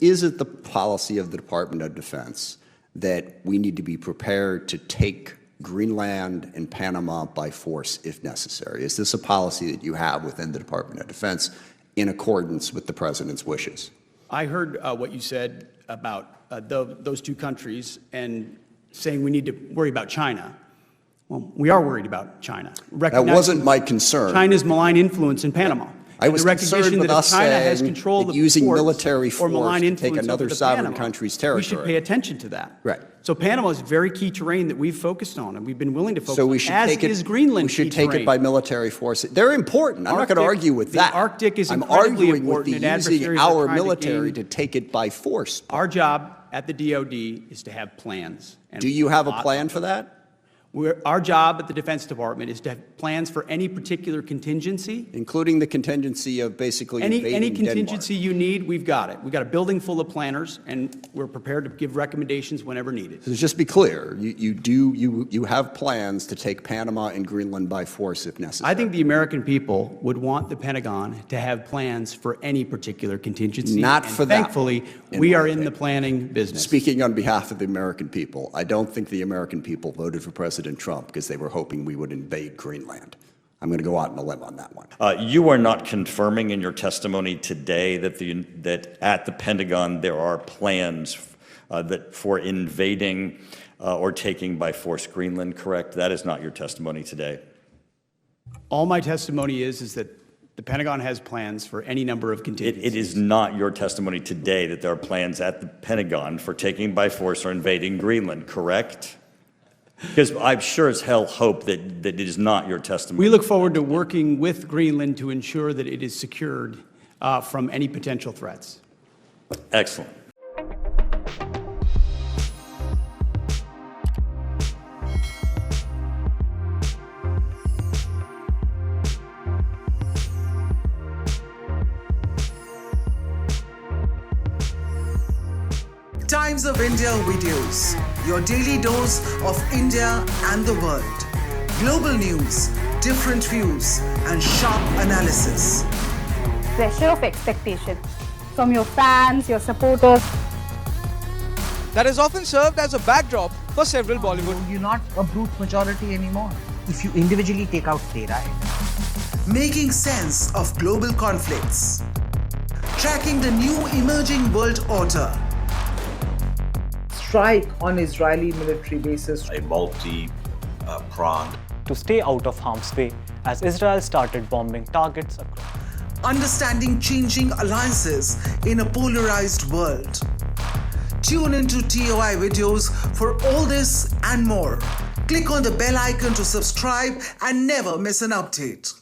Is it the policy of the Department of Defense that we need to be prepared to take Greenland and Panama by force if necessary? Is this a policy that you have within the Department of Defense in accordance with the President's wishes? I heard what you said about those two countries and saying we need to worry about China. Well, we are worried about China. That wasn't my concern. China's malign influence in Panama. I was concerned with us saying that using military force to take another sovereign country's territory. We should pay attention to that. Right. So Panama is very key terrain that we've focused on, and we've been willing to focus so we on, should as take it, is Greenland. We should take it by military force. They're important. I'm not going to argue with that. The Arctic is I'm incredibly arguing with important. using our military to take it by force. Our job at the DoD is to have plans. Do you have a plan for that? Our job at the Defense Department is to have plans for any particular contingency. Including the contingency of basically invading Any contingency Denmark. you need, we've got it. We've got a building full of planners, and we're prepared to give recommendations whenever needed. So just be clear, you have plans to take Panama and Greenland by force if necessary. I think the American people would want the Pentagon to have plans for any particular contingency. Not for that. Thankfully, we are in the planning business. Speaking on behalf of the American people, I don't think the American people voted for President Trump because they were hoping we would invade Greenland. I'm going to go out on a limb on that one. You are not confirming in your testimony today that at the Pentagon there are plans for invading or taking by force Greenland, correct? That is not your testimony today. All my testimony is that the Pentagon has plans for any number of contingencies. It is not your testimony today that there are plans at the Pentagon for taking by force or invading Greenland, correct? Because I'm sure as hell hope that it is not your testimony. We look forward to working with Greenland to ensure that it is secured from any potential threats. Excellent. Times of India videos, your daily dose of India and the world. Global news, different views, and sharp analysis. Pressure of expectation from your fans, your supporters. That has often served as a backdrop for several Bollywood. You're not a brute majority anymore. If you individually take out data. Making sense of global conflicts. Tracking the new emerging world order. Strike on Israeli military bases. A multi-pronged. To stay out of harm's way as Israel started bombing targets across. Understanding changing alliances in a polarized world. Tune into TOI videos for all this and more. Click on the bell icon to subscribe and never miss an update.